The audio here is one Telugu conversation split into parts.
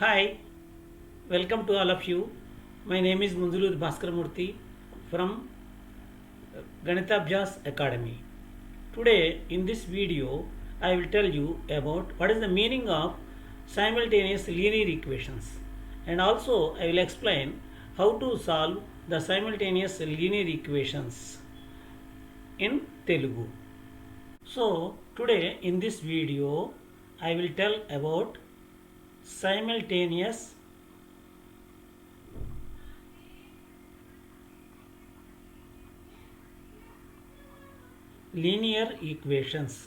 Hi, welcome to all of you. My name is Mundulu Bhaskaramurthy from Ganithabhyas Academy. Today in this video I will tell you about what is the meaning of simultaneous linear equations, and also I will explain how to solve the simultaneous linear equations in Telugu. So today in this video I will tell about simultaneous linear equations.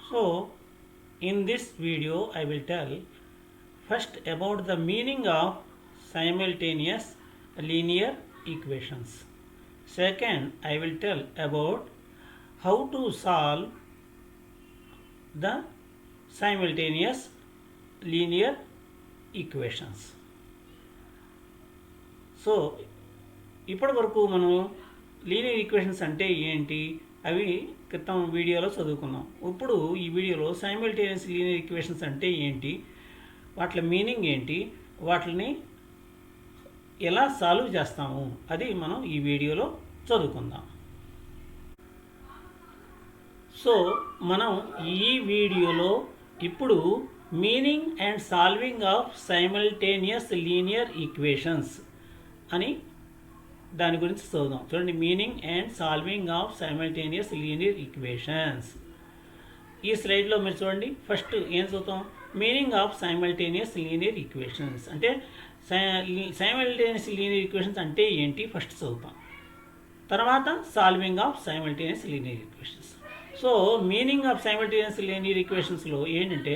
So in this video I will tell first about the meaning of simultaneous linear equations. Second, I will tell about how to solve the simultaneous linear equations. So ఇప్పటి వరకు మనం లీనియర్ ఈక్వేషన్స్ అంటే ఏంటి అవి క్రితం వీడియోలో చదువుకున్నాం. ఇప్పుడు ఈ వీడియోలో సైమల్టేనియస్ లీనియర్ ఈక్వేషన్స్ అంటే ఏంటి, వాటి మీనింగ్ ఏంటి, వాటిని ఎలా సాల్వ్ చేస్తాము అది మనం ఈ వీడియోలో చదువుకుందాం. సో మనం ఈ వీడియోలో ఇప్పుడు meaning and solving of simultaneous linear equations అని దాని గురించి చదువుదాం. చూడండి, meaning and solving of simultaneous linear equations. ఈ స్లైడ్లో మీరు చూడండి, ఫస్ట్ ఏం చదువుతాం, meaning of simultaneous linear equations అంటే సైమల్టేనియస్ లీనియర్ ఈక్వేషన్స్ అంటే ఏంటి ఫస్ట్ చదువుతాం, తర్వాత solving of simultaneous linear equations. So meaning of simultaneous linear ఈక్వేషన్స్లో ఏంటంటే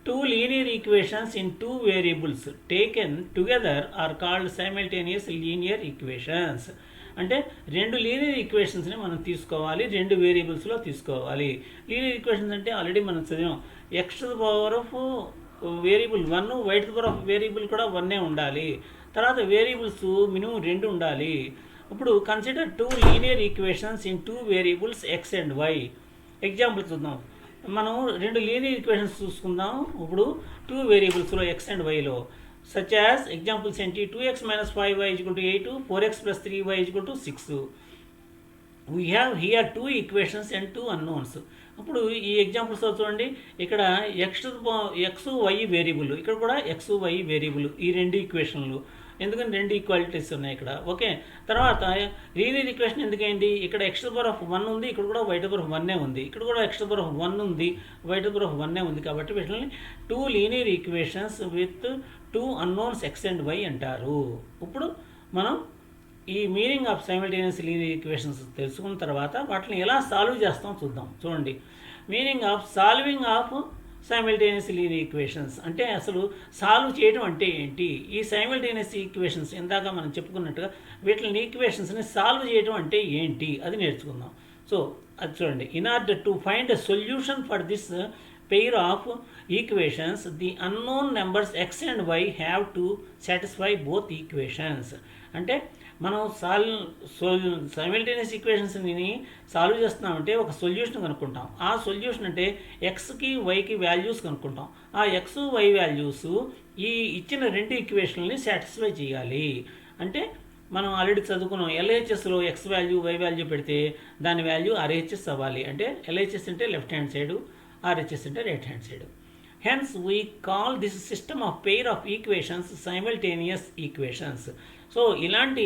two linear equations in two variables taken together are called simultaneous linear equations. అంటే రెండు లీనియర్ ఈక్వేషన్స్ని మనం తీసుకోవాలి, రెండు వేరియబుల్స్లో తీసుకోవాలి. లీనియర్ ఈక్వేషన్స్ అంటే ఆల్రెడీ మనం చదివాం, x to the power of variable 1, y to the power of variable కూడా 1 ఉండాలి, తర్వాత వేరియబుల్స్ మినిమం 2 ఉండాలి. ఇప్పుడు consider two linear equations in two variables x and y. Example చూద్దాం. మనం రెండు లీనియర్ ఈక్వేషన్స్ చూసుకుందాం ఇప్పుడు టూ వేరియబుల్స్లో ఎక్స్ అండ్ వైలో. సచ్ యాజ్ ఎగ్జాంపుల్స్ ఏంటి, 2x - 5y = 8, 4x + 3y = 6. We have here two equations and two unknowns. ఇప్పుడు ఈ ఎగ్జాంపుల్స్లో చూడండి, ఇక్కడ ఎక్స్ వై వేరియబుల్, ఇక్కడ కూడా ఎక్స్ వై వేరియబుల్, ఈ రెండు ఈక్వేషన్లు. ఎందుకని రెండు ఈక్వాలిటీస్ ఉన్నాయి ఇక్కడ. ఓకే, తర్వాత లీనియర్ ఈక్వేషన్ ఎందుకైంది, ఇక్కడ x⁻1 ఉంది, ఇక్కడ కూడా y⁻1 ఉంది, ఇక్కడ కూడా x⁻1 ఉంది, y⁻1 ఉంది. కాబట్టి వీటిని two linear equations with two unknowns X and Y అంటారు. ఇప్పుడు మనం ఈ meaning of simultaneous linear equations తెలుసుకున్న తర్వాత వాటిని ఎలా సాల్వ్ చేస్తాం చూద్దాం. చూడండి, meaning of solving of simultaneous linear equations అంటే అసలు సాల్వ్ చేయడం అంటే ఏంటి, ఈ సైమల్టేనియస్ ఈక్వేషన్స్ ఇందాక మనం చెప్పుకున్నట్టుగా వీటిని ఈక్వేషన్స్ని సాల్వ్ చేయడం అంటే ఏంటి అది నేర్చుకుందాం. సో అది చూడండి, in order to find a solution for this pair of equations the unknown numbers x and y have to satisfy both equations. అంటే మనం సైమల్టేనియస్ ఈక్వేషన్స్ని సాల్వ్ చేస్తున్నామంటే ఒక సొల్యూషన్ కనుక్కుంటాం. ఆ సొల్యూషన్ అంటే ఎక్స్కి వైకి వాల్యూస్ కనుక్కుంటాం. ఆ ఎక్స్ వై వాల్యూస్ ఈ ఇచ్చిన రెండు ఈక్వేషన్ని సాటిస్ఫై చేయాలి. అంటే మనం ఆల్రెడీ చదువుకున్నాం, ఎల్హెచ్ఎస్లో ఎక్స్ వాల్యూ వై వాల్యూ పెడితే దాని వాల్యూ ఆర్హెచ్ఎస్ అవ్వాలి. అంటే ఎల్హెచ్ఎస్ అంటే లెఫ్ట్ హ్యాండ్ సైడు, ఆర్హెచ్ఎస్ అంటే right hand side. Hence we call this system of pair of equations simultaneous equations. So ఇలాంటి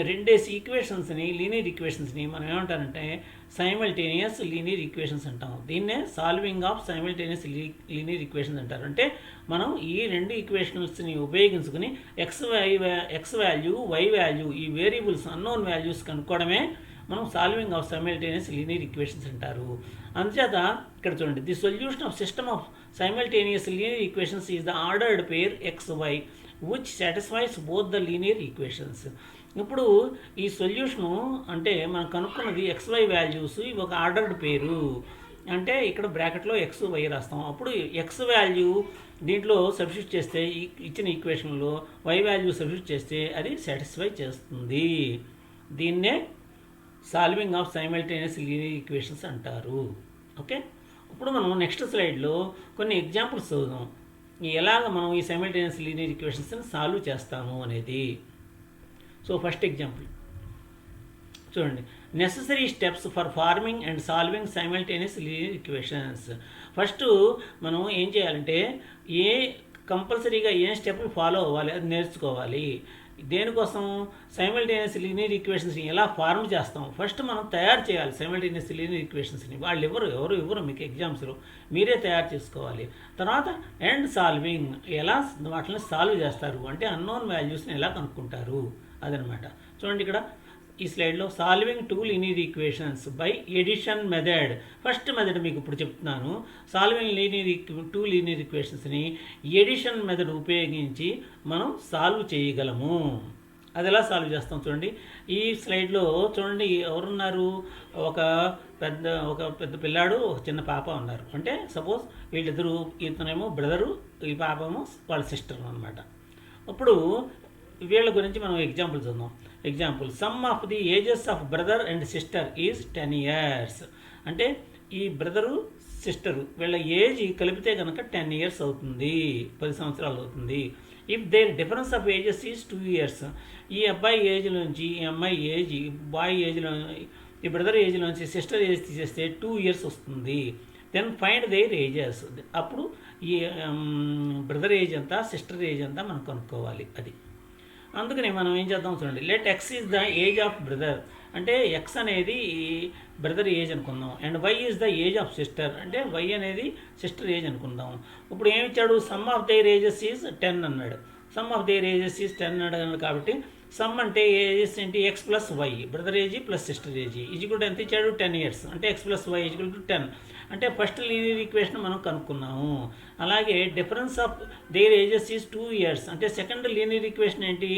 రెండేసి ఈక్వేషన్స్ని లీనియర్ ఈక్వేషన్స్ని మనం ఏమంటారంటే సైమల్టేనియస్ లీనియర్ ఈక్వేషన్స్ అంటాం. దీన్నే solving of simultaneous linear equations అంటారు. అంటే మనం ఈ రెండు ఈక్వేషన్స్ని ఉపయోగించుకుని ఎక్స్ వాల్యూ వై వాల్యూ ఈ వేరియబుల్స్ అన్నోన్ వాల్యూస్ కనుక్కోవడమే మనం solving of simultaneous linear equations అంటారు. అందుచేత ఇక్కడ చూడండి, the solution of system of simultaneous linear equations is the ordered pair x y which satisfies both the linear equations. ఇప్పుడు ఈ సొల్యూషను అంటే మనం కనుక్కున్నది ఎక్స్ వై వాల్యూస్, ఇవి ఒక ఆర్డర్డ్ పేరు. అంటే ఇక్కడ బ్రాకెట్లో ఎక్స్ వై రాస్తాం. అప్పుడు ఎక్స్ వాల్యూ దీంట్లో సబ్స్టిట్యూట్ చేస్తే ఇచ్చిన ఈక్వేషన్లో వై వాల్యూ సబ్స్టిట్యూట్ చేస్తే అది సాటిస్ఫై చేస్తుంది. దీన్నే solving of simultaneous linear equations అంటారు. ఓకే, ఇప్పుడు మనం నెక్స్ట్ స్లైడ్లో కొన్ని ఎగ్జాంపుల్స్ చూద్దాం, ఎలాగ మనం ఈ సైమల్టేనియస్ లీనియర్ ఈక్వేషన్స్ని సాల్వ్ చేస్తాము అనేది. సో ఫస్ట్ ఎగ్జాంపుల్ చూడండి, necessary steps for farming and solving simultaneous linear equations. First మనం ఏం చేయాలంటే కంపల్సరీగా ఏ స్టెప్ని ఫాలో అవ్వాలి, అది నేర్చుకోవాలి. దేనికోసం? సైమల్టేనియస్ లీనియర్ ఈక్వేషన్స్ని ఎలా ఫార్మ్ చేస్తాం ఫస్ట్ మనం తయారు చేయాలి. సైమల్టేనియస్ లీనియర్ ఈక్వేషన్స్ని వాళ్ళు ఎవరు ఇవ్వరు మీకు ఎగ్జామ్స్లో, మీరే తయారు చేసుకోవాలి. తర్వాత అండ్ సాల్వింగ్, ఎలా వాటిని సాల్వ్ చేస్తారు అంటే అన్నోన్ వాల్యూస్ని ఎలా కనుక్కుంటారు అదనమాట. చూడండి ఇక్కడ ఈ స్లైడ్లో solving two linear equations by addition method. First method మీకు ఇప్పుడు చెప్తున్నాను. సాల్వింగ్ టూ లీనియర్ ఈక్వేషన్స్ని ఎడిషన్ మెథడ్ ఉపయోగించి మనం సాల్వ్ చేయగలము. అది ఎలా సాల్వ్ చేస్తాం చూడండి. ఈ స్లైడ్లో చూడండి ఎవరున్నారు, ఒక పెద్ద పిల్లాడు, ఒక చిన్న పాప ఉన్నారు. అంటే సపోజ్ వీళ్ళిద్దరు, ఇతనేమో బ్రదరు, ఈ పాపేమో వాళ్ళ సిస్టర్ అనమాట. ఇప్పుడు వీళ్ళ గురించి మనం ఎగ్జాంపుల్ చూద్దాం. Example, some of the ages of brother and sister is 10 years. అంటే ఈ బ్రదరు సిస్టరు వీళ్ళ ఏజ్ కలిపితే కనుక 10 years అవుతుంది, 10 సంవత్సరాలు అవుతుంది. If their difference of ages is 2 years. ఈ అబ్బాయి ఏజ్ నుంచి ఈ అమ్మాయి ఏజ్, బాయ్ ఏజ్లో, ఈ బ్రదర్ ఏజ్లోంచి సిస్టర్ ఏజ్ తీసేస్తే 2 years వస్తుంది. Then find their ages. అప్పుడు ఈ బ్రదర్ ఏజ్ ఎంత, సిస్టర్ ఏజ్ ఎంత మనం కనుక్కోవాలి. అది అందుకని మనం ఏం చేద్దాం చూడండి. Let x is the age of brother, అంటే ఎక్స్ అనేది బ్రదర్ ఏజ్ అనుకుందాం. And y is the age of sister, అంటే వై అనేది సిస్టర్ ఏజ్ అనుకుందాం. ఇప్పుడు ఏమి ఇచ్చాడు, sum of their ages is 10 అన్నాడు. Sum of their ages is 10 అన్నాడు కాబట్టి సమ్ అంటే ఏజెస్ ఏంటి, x plus y, brother age plus sister age equal to ఎంత ఇచ్చాడు, 10 years. అంటే x plus y equal to 10. అంటే ఫస్ట్ లీనియర్ ఈక్వేషన్ మనం కనుక్కున్నాము. అలాగే difference of their ages is 2 years. అంటే సెకండ్ లీనియర్ ఈక్వేషన్ ఏంటి,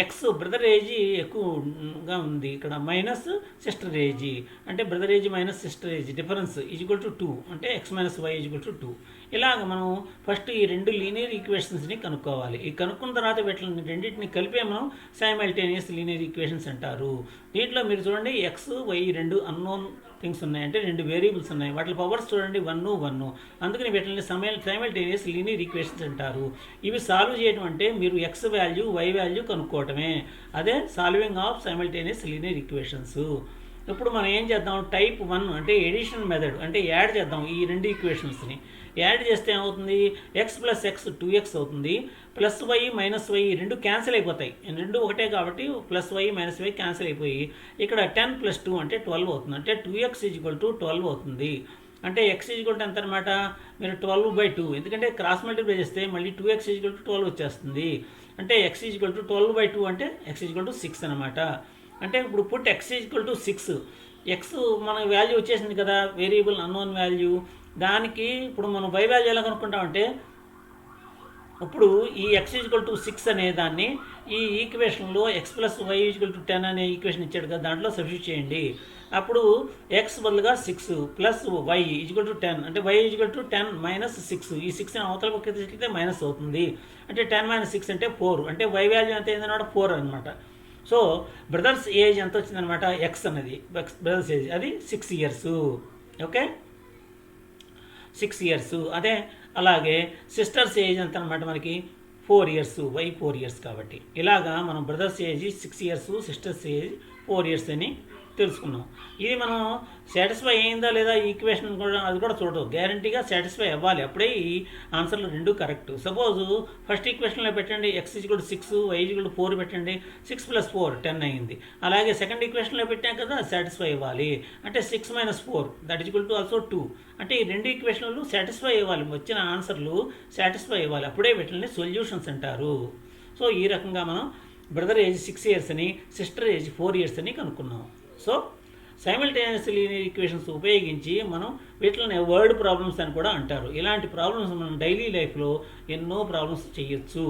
ఎక్స్ బ్రదర్ ఏజ్ ఎక్కువగా ఉంది ఇక్కడ, మైనస్ సిస్టర్ ఏజ్. అంటే brother age minus sister age difference equal to 2. అంటే x minus y equal to 2. ఇలాగ మనం ఫస్ట్ ఈ రెండు లీనియర్ ఈక్వేషన్స్ని కనుక్కోవాలి. ఈ కనుక్కున్న తర్వాత వీటిని రెండింటిని కలిపే మనం సైమల్టేనియస్ లీనియర్ ఈక్వేషన్స్ అంటారు. దీంట్లో మీరు చూడండి ఎక్స్ వై రెండు అన్నోన్ థింగ్స్ ఉన్నాయి, అంటే రెండు వేరియబుల్స్ ఉన్నాయి. వాటి పవర్స్ చూడండి 1, 1. అందుకని వీటిని సైమల్టేనియస్ లీనియర్ ఈక్వేషన్స్ అంటారు. ఇవి సాల్వ్ చేయడం అంటే మీరు ఎక్స్ వాల్యూ వై వాల్యూ కనుక్కోవటమే, అదే solving of simultaneous linear equations. ఇప్పుడు మనం ఏం చేద్దాం, టైప్ 1 అంటే ఎడిషన్ మెథడ్, అంటే యాడ్ చేద్దాం ఈ రెండు ఈక్వేషన్స్ని. యాడ్ చేస్తే ఏమవుతుంది, ఎక్స్ ప్లస్ ఎక్స్ 2x అవుతుంది, ప్లస్ వై మైనస్ వై రెండు క్యాన్సిల్ అయిపోతాయి, రెండు ఒకటే కాబట్టి plus y minus y cancel అయిపోయి ఇక్కడ 10 + 2 అంటే 12 అవుతుంది. అంటే 2x = 12 అవుతుంది. అంటే x = ఎంత అనమాట, మీరు 12/2, ఎందుకంటే క్రాస్ మల్టిప్లై చేస్తే మళ్ళీ 2x = 12 వచ్చేస్తుంది. అంటే x = 12/2 అంటే x = 6 అనమాట. అంటే ఇప్పుడు పుట్ x = 6, ఎక్స్ మన వాల్యూ వచ్చేసింది కదా, వేరియబుల్ అన్నోన్ వాల్యూ. దానికి ఇప్పుడు మనం y వాల్యూ ఎలా కనుక్కుంటామంటే, ఇప్పుడు ఈ x = 6 అనే దాన్ని ఈ ఈక్వేషన్లో x + y = 10 అనే ఈక్వేషన్ ఇచ్చాడు కదా, దాంట్లో సబ్స్టిట్యూట్ చేయండి. అప్పుడు x బదులుగా 6 ప్లస్ y = 10, అంటే y = 10 మైనస్ 6. ఈ 6ని అవతల పక్కకి తీసుకెళ్తే మైనస్ అవుతుంది. అంటే 10 - 6 అంటే 4. అంటే y వాల్యూ ఎంత అయిందన్నమాట, 4 అనమాట. సో బ్రదర్స్ ఏజ్ ఎంత వచ్చిందనమాట, ఎక్స్ అన్నది బ్రదర్స్ ఏజ్ అది 6 years. Okay, 6 years. అదే అలాగే సిస్టర్స్ ఏజ్ ఎంత అనమాట మనకి 4 years, వై 4 years కాబట్టి. ఇలాగా మనం brothers age 6 years, sisters age 4 years అని తెలుసుకున్నాం. ఇది మనం సాటిస్ఫై అయిందా లేదా ఈ ఈక్వేషన్ కూడా, అది కూడా చూడదు, గ్యారంటీగా సాటిస్ఫై అవ్వాలి, అప్పుడే ఈ ఆన్సర్లు రెండు కరెక్ట్. సపోజ్ ఫస్ట్ ఈక్వేషన్లో పెట్టండి x = 6, y = 4 పెట్టండి, 6 + 4 10 అయింది. అలాగే సెకండ్ ఈక్వేషన్లో పెట్టాం కదా, సాటిస్ఫై అవ్వాలి. అంటే 6 - 4 దట్ = ఆల్సో 2. అంటే ఈ రెండు ఈక్వేషన్లు సాటిస్ఫై అవ్వాలి, వచ్చిన ఆన్సర్లు సాటిస్ఫై అవ్వాలి, అప్పుడే వీటిని సొల్యూషన్స్ అంటారు. సో ఈ రకంగా మనం బ్రదర్ ఏజ్ 6 years అని, సిస్టర్ ఏజ్ 4 years అని కనుక్కున్నాం. సో సైమల్టేనియస్ లీనియర్ ఈక్వేషన్స్ ఉపయోగించి మనం వీటిని వర్డ్ ప్రాబ్లమ్స్ అని కూడా అంటారు. ఇలాంటి ప్రాబ్లమ్స్ మనం డైలీ లైఫ్లో ఎన్నో ప్రాబ్లమ్స్ చేయొచ్చు.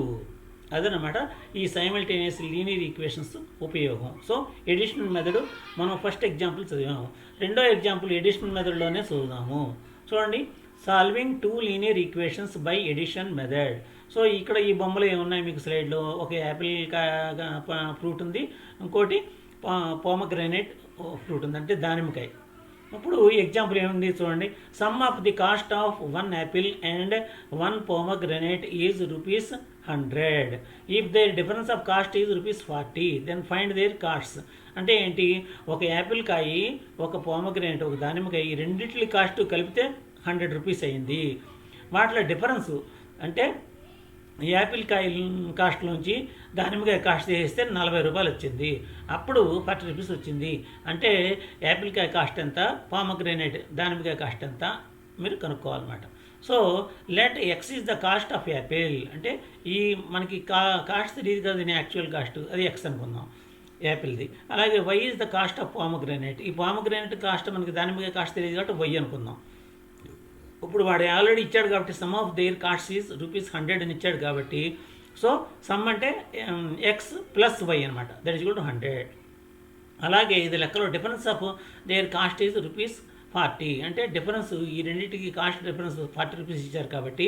అదనమాట ఈ సైమల్టేనియస్ లీనియర్ ఈక్వేషన్స్ ఉపయోగం. సో ఎడిషనల్ మెథడ్ మనం ఫస్ట్ ఎగ్జాంపుల్ చదివాము. రెండో ఎగ్జాంపుల్ ఎడిషనల్ మెథడ్లోనే చదువుదాము. చూడండి, solving two linear equations by addition method. So ఇక్కడ ఈ బొమ్మలు ఏమున్నాయి మీకు స్లైడ్లో, ఒక యాపిల్ ఫ్రూట్ ఉంది, ఇంకోటి పోమగ్రానైట్ ఫ్రూట్ ఉంది, అంటే దానిమ్మకాయ. ఇప్పుడు ఎగ్జాంపుల్ ఏముంది చూడండి. Sum of the cost of 1 apple and 1 pomegranate is ₹100. If their difference of cost is ₹40, then find their costs. అంటే ఏంటి, ఒక యాపిల్ కాయి, ఒక పోమగ్రానైట్, ఒక దానిమ్మకాయ, ఈ రెండింటి కాస్ట్ కలిపితే ₹100 అయింది. వాటిలో డిఫరెన్స్ అంటే యాపిల్ కాయ కాస్ట్లోంచి దానిమ్మకాయ కాస్ట్ చేస్తే ₹40 వచ్చింది. అప్పుడు ₹40 వచ్చింది. అంటే యాపిల్ కాయ కాస్ట్ ఎంత, పోమగ్రానైట్ దానిమ్మకాయ కాస్ట్ ఎంత మీరు కనుక్కోవాలన్నమాట. So let x is the cost of apple. అంటే ఈ మనకి కాస్ట్ తెలియదు కదా, దీని యాక్చువల్ కాస్ట్, అది ఎక్స్ అనుకుందాం యాపిల్ది. అలాగే y is the cost of pomegranate. ఈ పోమగ్రానైట్ కాస్ట్ మనకి దానిమ్మకాయ కాస్ట్ తెలియదు కాబట్టి వై అనుకుందాం. ఇప్పుడు వాడు ఆల్రెడీ ఇచ్చాడు కాబట్టి some of their cost is ₹100 అని ఇచ్చాడు కాబట్టి, సో సమ్ అంటే ఎక్స్ ప్లస్ వై అనమాట, దట్ ఈజ్ ఈక్వల్ టు 100. అలాగే ఇది లెక్కలో difference of their cost is ₹40. అంటే డిఫరెన్స్, ఈ రెండింటికి కాస్ట్ డిఫరెన్స్ ₹40 ఇచ్చారు కాబట్టి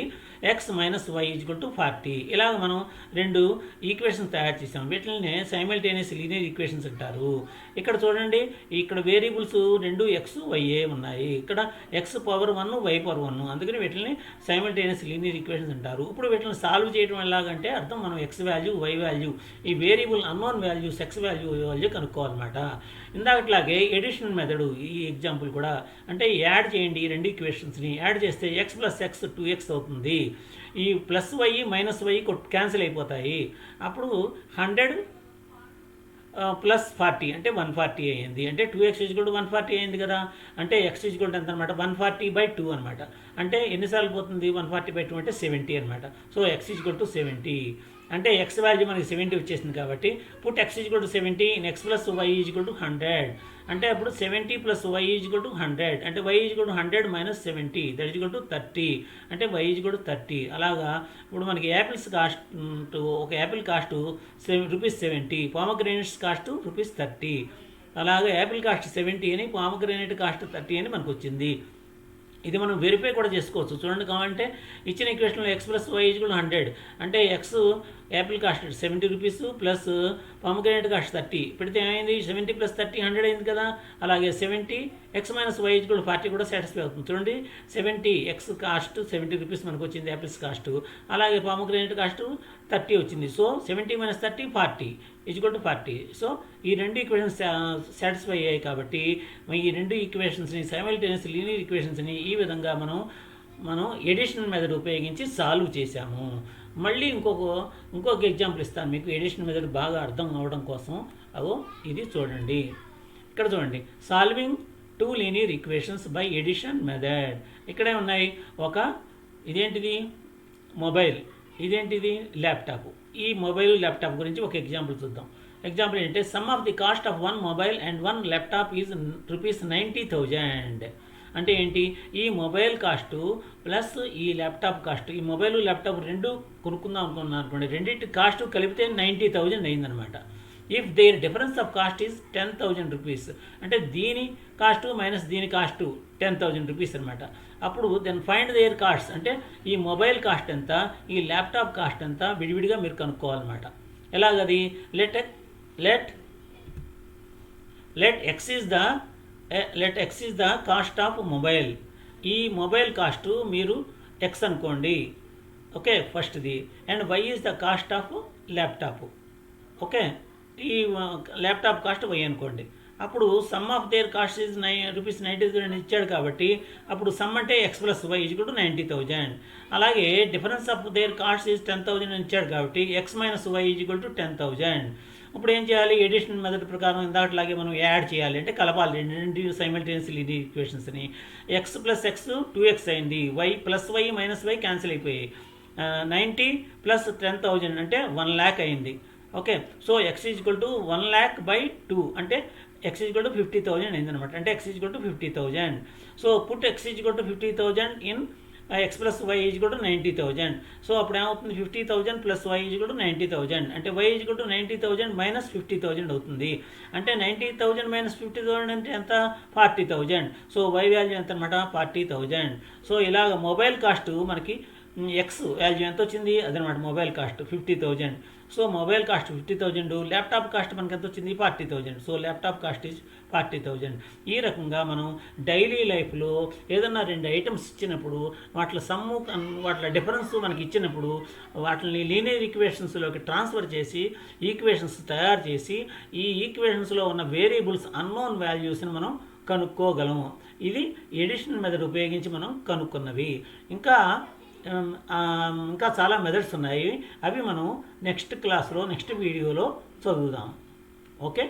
x minus y is equal to 40. ఇలాగ మనం రెండు ఈక్వేషన్స్ తయారు చేసాం. వీటిని సైమల్టేనియస్ లీనియర్ ఈక్వేషన్స్ అంటారు. ఇక్కడ చూడండి, ఇక్కడ వేరియబుల్స్ రెండు ఎక్స్ వైఏ ఉన్నాయి. ఇక్కడ ఎక్స్ పవర్ 1 వై పవర్ 1, అందుకని వీటిని సైమల్టేనియస్ లీనియర్ ఈక్వేషన్స్ అంటారు. ఇప్పుడు వీటిని సాల్వ్ చేయడం ఎలాగంటే అర్థం, మనం ఎక్స్ వాల్యూ, వై వాల్యూ, ఈ variable unknown values x value, y value కనుక్కోవాలన్నమాట. ఇందాకట్లాగే ఎడిషన్ మెథడ్ ఈ ఎగ్జాంపుల్ కూడా, అంటే యాడ్ చేయండి, ఈ రెండు ఈక్వేషన్స్ని యాడ్ చేస్తే ఎక్స్ ప్లస్ ఎక్స్ 2x అవుతుంది. ఈ plus y minus y cancel అయిపోతాయి. అప్పుడు 100 ప్లస్ 40 అంటే 140 అయ్యింది. అంటే 2x ఈజ్ ఈక్వల్ టు 140 అయింది కదా. అంటే x ఈజ్ ఈక్వల్ టు ఎంత అనమాట, 140/2 అనమాట. అంటే ఎన్నిసార్లు పోతుంది 140/2 అంటే 70 అనమాట. So x is equal to 70. అంటే ఎక్స్ వాల్యూ మనకి 70 వచ్చేసింది కాబట్టి put x is equal to 70 in x plus y is equal to 100. అంటే అప్పుడు 70 plus y is equal to 100. అంటే y is equal to 100 minus 70, that is equal to 30. అంటే వై ఈజ్ ఈక్వల్ టు 30. అలాగా ఇప్పుడు మనకి యాపిల్స్ కాస్ట్, ఒక యాపిల్ కాస్ట్ ₹70, పోమగ్రానైట్స్ కాస్ట్ ₹30. అలాగే యాపిల్ కాస్ట్ 70 అని, పోమగ్రానైట్ కాస్ట్ 30 అని మనకు వచ్చింది. ఇది మనం వెరిఫై కూడా చేసుకోవచ్చు. చూడండి, కావాలంటే ఇచ్చిన ఈక్వేషన్లో x plus y is equal to 100. అంటే x apple cost ₹70 plus pomegranate cost 30 పెడితే ఏమైంది, 70 ప్లస్ 30 100 అయింది కదా. అలాగే 70 x minus y is equal to 40 కూడా సాటిస్ఫై అవుతుంది. చూడండి, 70 ఎక్స్ కాస్ట్ ₹70 మనకు వచ్చింది యాపిల్స్ కాస్ట్. అలాగే పోమగ్రానైట్ కాస్ట్ 30 వచ్చింది. So 70 minus 30 40 is equal to 40. So ఈ రెండు ఈక్వేషన్స్ సాటిస్ఫై అయ్యాయి కాబట్టి ఈ రెండు ఈక్వేషన్స్ని, సైమల్టేనియస్ లీనియర్ ఈక్వేషన్స్ని ఈ విధంగా మనం ఎడిషన్ మెథడ్ ఉపయోగించి సాల్వ్ చేశాము. మళ్ళీ ఇంకొక ఎగ్జాంపుల్ ఇస్తాను మీకు, ఎడిషన్ మెథడ్ బాగా అర్థం అవ్వడం కోసం. ఇది చూడండి, ఇక్కడ చూడండి, solving 2 linear equations by addition method. ఇక్కడే ఉన్నాయి, ఇదేంటిది మొబైల్, ఇదేంటిది ల్యాప్టాప్. ఈ మొబైల్ ల్యాప్టాప్ గురించి ఒక ఎగ్జాంపుల్ చూద్దాం. ఎగ్జాంపుల్ ఏంటంటే sum of the cost of 1 mobile and 1 laptop is ₹90,000. అంటే ఏంటి, ఈ మొబైల్ కాస్ట్ ప్లస్ ఈ ల్యాప్టాప్ కాస్ట్, ఈ మొబైల్ ల్యాప్టాప్ రెండు కొనుక్కుందాం అనుకున్నాను అనుకోండి, రెండింటి కాస్ట్ కలిపితే 90,000 అయిందనమాట. If their difference of cost is ₹10,000, అంటే దీని కాస్ట్ మైనస్ దీని కాస్ట్ ₹10,000 అనమాట. అప్పుడు దెన్ ఫైండ్ దేర్ కాస్ట్, అంటే ఈ మొబైల్ కాస్ట్ ఎంత, ఈ ల్యాప్టాప్ కాస్ట్ ఎంత విడివిడిగా మీరు కనుక్కోవాలన్నమాట. ఎలాగది, let x is the cost of mobile. ఈ మొబైల్ కాస్ట్ మీరు ఎక్స్ అనుకోండి, ఓకే, ఫస్ట్ది. And y is the cost of laptop, okay, ఈ ల్యాప్టాప్ కాస్ట్ వై అనుకోండి. అప్పుడు sum of their cost is ₹90,000 ఇచ్చాడు కాబట్టి అప్పుడు సమ్ అంటే x plus y is equal to 90,000. అలాగే difference of their cost is 10,000 ఇచ్చాడు కాబట్టి x minus y is equal to 10,000. ఇప్పుడు ఏం చేయాలి, ఎడిషన్ మెథడ్ ప్రకారం ఇందాకట్లాగే మనం యాడ్ చేయాలి, అంటే కలపాలి రెండు సైమల్టేనియస్ లీనియర్ ఈక్వేషన్స్ని. ఎక్స్ ప్లస్ ఎక్స్ 2x అయింది, y plus y minus y cancel అయిపోయాయి. 90 ప్లస్ 10,000 అంటే 1 lakh అయింది. Okay, so x is equal to 1 lakh/2 అంటే ఎక్స్ ఈజ్ ఈక్వల్ టు 50,000 అయింది అనమాట. అంటే x is equal to 50,000. So put x is equal to 50,000 in x plus y is equal to 90,000. So అప్పుడు ఏమవుతుంది, 50,000 plus y is equal to 90,000. అంటే y is equal to 90,000 minus 50,000 అవుతుంది. అంటే 90,000 మైనస్ 50,000 అంటే ఎంత, 40,000. సో వై వాల్యూ ఎంత అనమాట, 40,000. సో ఇలాగ మొబైల్ కాస్ట్ మనకి ఎక్స్ వాల్యూ ఎంత వచ్చింది అదనమాట mobile cost 50,000. So mobile cost 50,000, laptop cost మనకి ఎంత వచ్చింది 40,000. So laptop cost is 40,000. ఈ రకంగా మనం డైలీ లైఫ్లో ఏదన్నా 2 ఐటమ్స్ ఇచ్చినప్పుడు వాటి సమ్ము వాటి డిఫరెన్స్ మనకి ఇచ్చినప్పుడు వాటిని లీనియర్ ఈక్వేషన్స్లోకి ట్రాన్స్ఫర్ చేసి ఈక్వేషన్స్ తయారు చేసి ఈ ఈక్వేషన్స్లో ఉన్న వేరియబుల్స్ అన్నోన్ వాల్యూస్ని మనం కనుక్కోగలము. ఇది ఎడిషన్ మెథడ్ ఉపయోగించి మనం కనుక్కున్నవి. ఇంకా చాలా మెథడ్స్ ఉన్నాయి. అవి మనం నెక్స్ట్ క్లాస్లో నెక్స్ట్ వీడియోలో చదువుదాం. ఓకే.